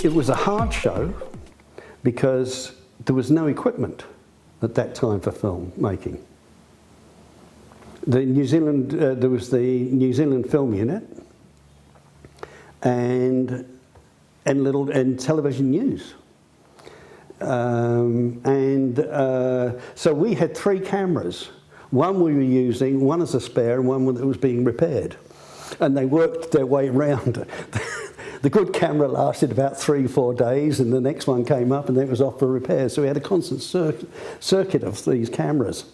It was a hard show because there was no equipment at that time for film making. The New Zealand, there was the New Zealand Film Unit and television news. So we had 3 cameras. One we were using, one as a spare, and one that was being repaired. And they worked their way around. The good camera lasted about 3-4 days, and the next one came up and then it was off for repair. So we had a constant circuit of these cameras.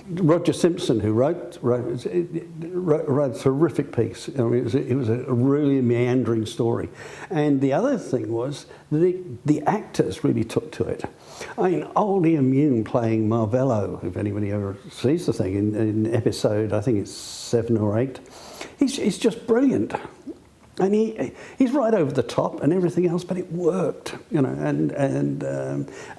Roger Simpson, who wrote a terrific piece. I mean, it was a really meandering story. And the other thing was the actors really took to it. I mean, old Ian Yoon playing Marvello, if anybody ever sees the thing, in episode, I think it's 7 or 8, he's just brilliant. And he's right over the top and everything else, but it worked, you know. And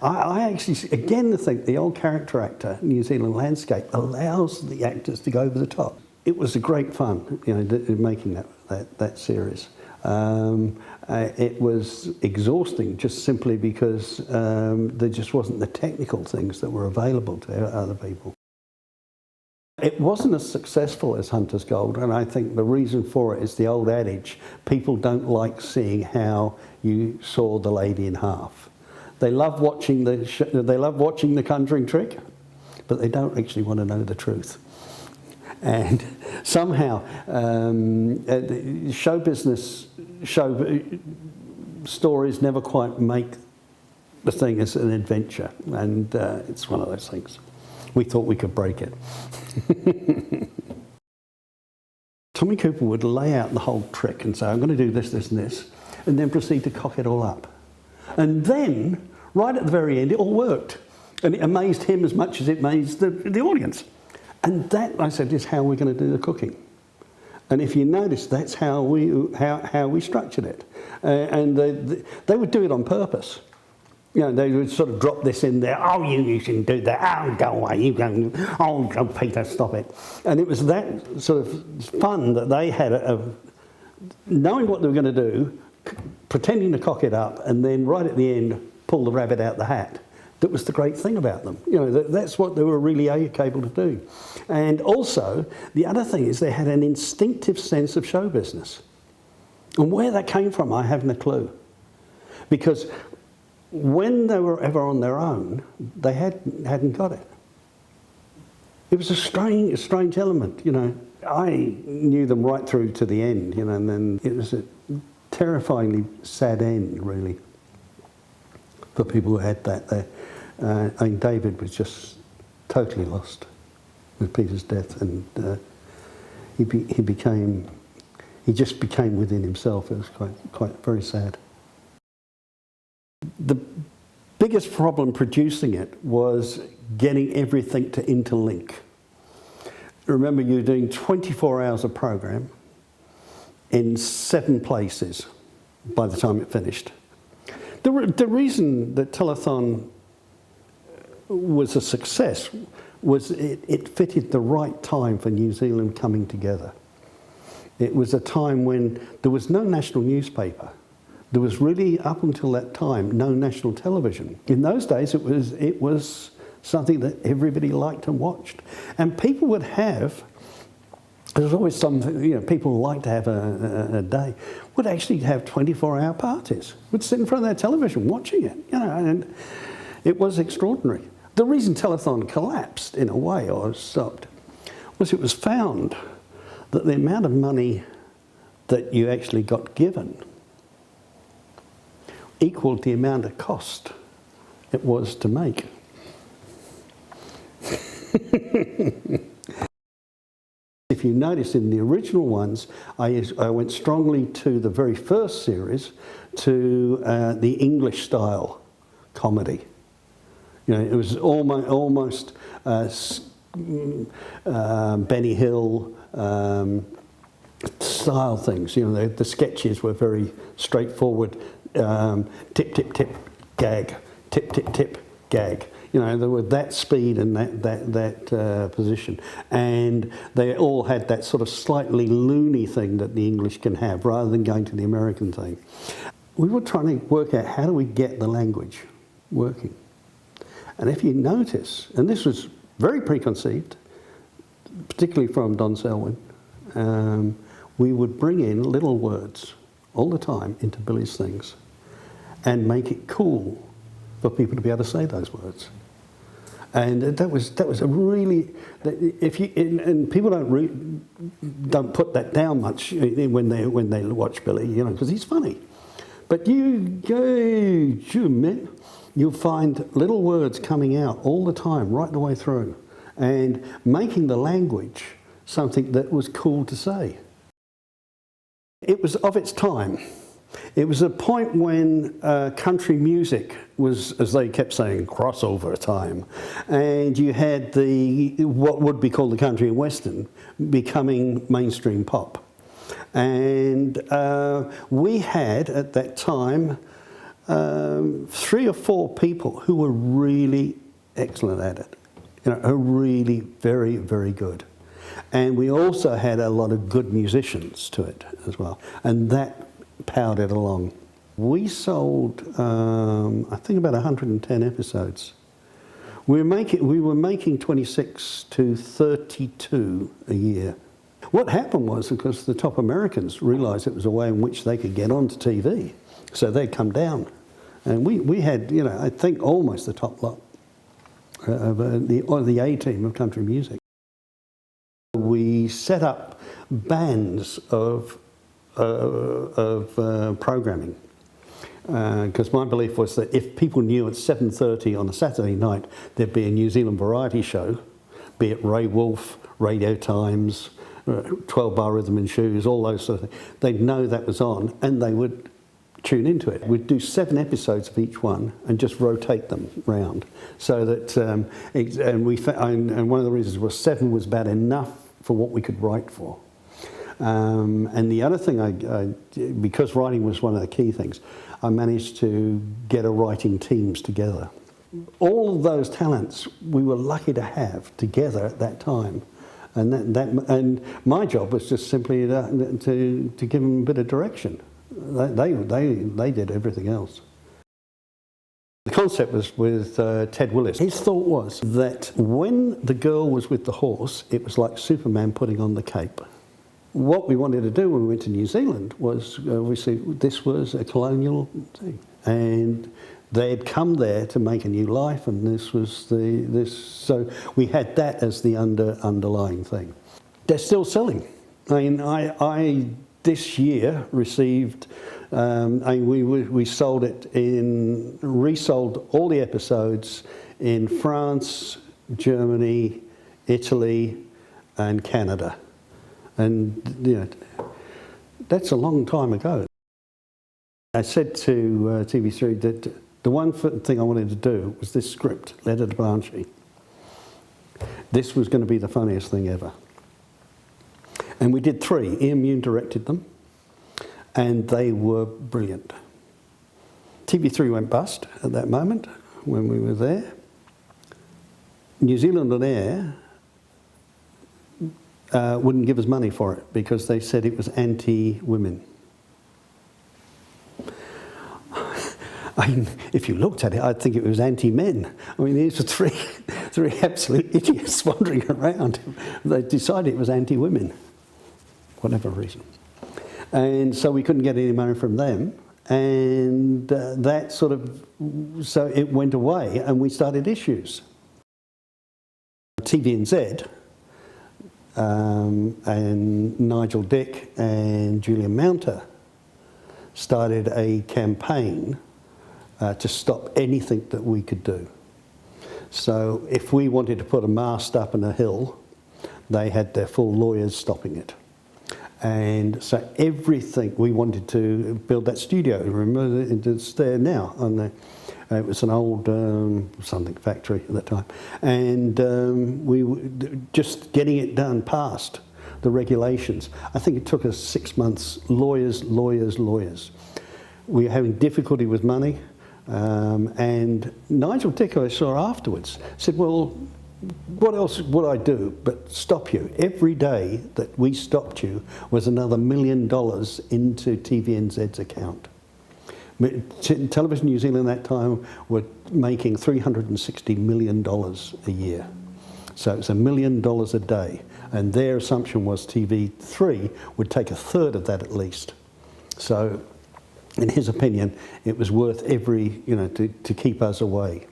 I actually, again, think the old character actor, New Zealand landscape, allows the actors to go over the top. It was a great fun, you know, making that series. It was exhausting just simply because there just wasn't the technical things that were available to other people. It wasn't as successful as Hunter's Gold, and I think the reason for it is the old adage, people don't like seeing how you saw the lady in half. They love watching the conjuring trick, but they don't actually want to know the truth. And somehow, show stories never quite make the thing as an adventure, and it's one of those things. We thought we could break it. Tommy Cooper would lay out the whole trick and say, I'm going to do this, this and this, and then proceed to cock it all up. And then, right at the very end, it all worked. And it amazed him as much as it amazed the audience. And that, I said, is how we're going to do the cooking. And if you notice, that's how we structured it. And they would do it on purpose. You know, they would sort of drop this in there. Oh, you shouldn't do that. Oh, go away. You go. Oh, Peter, stop it. And it was that sort of fun that they had of knowing what they were going to do, pretending to cock it up, and then right at the end, pull the rabbit out the hat. That was the great thing about them. You know, that's what they were really able to do. And also, the other thing is they had an instinctive sense of show business. And where that came from, I haven't a clue. Because when they were ever on their own, they hadn't got it. It was a strange element, you know. I knew them right through to the end, you know, and then it was a terrifyingly sad end, really, for people who had that there. I mean, David was just totally lost with Peter's death, and he just became within himself. It was quite very sad. The biggest problem producing it was getting everything to interlink. Remember, you're doing 24 hours of program in 7 places by the time it finished. The reason that Telethon was a success was it fitted the right time for New Zealand coming together. It was a time when there was no national newspaper. There was really, up until that time, no national television. In those days, it was something that everybody liked and watched. And people would have, there's always something, you know, people who like to have a day, would actually have 24-hour parties, would sit in front of their television watching it, you know, and it was extraordinary. The reason Telethon collapsed, in a way, or stopped, was it was found that the amount of money that you actually got given equaled the amount of cost it was to make. If you notice in the original ones, I went strongly to the very first series, to the English style comedy. You know, it was almost Benny Hill style things. You know, the sketches were very straightforward. Tip, tip, tip, gag. Tip, tip, tip, gag. You know, they were that speed and that position. And they all had that sort of slightly loony thing that the English can have, rather than going to the American thing. we were trying to work out how do we get the language working. And if you notice, and this was very preconceived, particularly from Don Selwyn, we would bring in little words all the time into Billy's things and make it cool for people to be able to say those words. And that was a really, if you, and people don't put that down much when they watch Billy, you know, because he's funny. But you'll find little words coming out all the time, right the way through, and making the language something that was cool to say. It was of its time. It was a point when country music was, as they kept saying, crossover time, and you had what would be called the country and western becoming mainstream pop. And we had at that time 3 or 4 people who were really excellent at it, you know, really very, very good. And we also had a lot of good musicians to it as well, and that powered it along. We sold, I think, about 110 episodes. We were making 26 to 32 a year. What happened was, because the top Americans realised it was a way in which they could get onto TV, so they'd come down, and we had, you know, I think almost the top lot of the A team of country music. We set up bands of programming, because my belief was that if people knew at 7:30 on a Saturday night there'd be a New Zealand variety show, be it Ray Wolf, Radio Times, 12 Bar Rhythm and Shoes, all those sort of things, they'd know that was on and they would tune into it. We'd do 7 episodes of each one and just rotate them round, so that and one of the reasons was 7 was bad enough for what we could write for. And the other thing, because writing was one of the key things, I managed to get a writing teams together. All of those talents we were lucky to have together at that time, and my job was just simply to give them a bit of direction. They did everything else. The concept was with Ted Willis. His thought was that when the girl was with the horse, it was like Superman putting on the cape. What we wanted to do when we went to New Zealand was, obviously, this was a colonial thing, and they had come there to make a new life, and this was so we had that as the underlying thing. They're still selling. I mean, I this year received, we sold it resold all the episodes in France, Germany, Italy, and Canada. And, you know, that's a long time ago. I said to TV3 that the one thing I wanted to do was this script, Letter to Blanchy. This was going to be the funniest thing ever. And we did 3. Ian Mune directed them, and they were brilliant. TV3 went bust at that moment when we were there. New Zealand On Air wouldn't give us money for it because they said it was anti-women. I mean, if you looked at it, I'd think it was anti-men. I mean, these were three absolute idiots wandering around. They decided it was anti-women, whatever reason. And so we couldn't get any money from them. And that sort of, so it went away and we started issues. TVNZ, and Nigel Dick and Julian Mounter started a campaign to stop anything that we could do. So if we wanted to put a mast up in a hill, they had their full lawyers stopping it. And so everything, we wanted to build that studio. Remember, it's there now. It was an old something factory at that time. And we were just getting it done past the regulations. I think it took us 6 months, lawyers. We were having difficulty with money. And Nigel Dick, I saw afterwards, said, well, what else would I do but stop you? Every day that we stopped you was another $1 million into TVNZ's account. Television New Zealand at that time were making $360 million a year. So it's $1 million a day. And their assumption was TV3 would take a third of that at least. So in his opinion, it was worth every, to keep us away.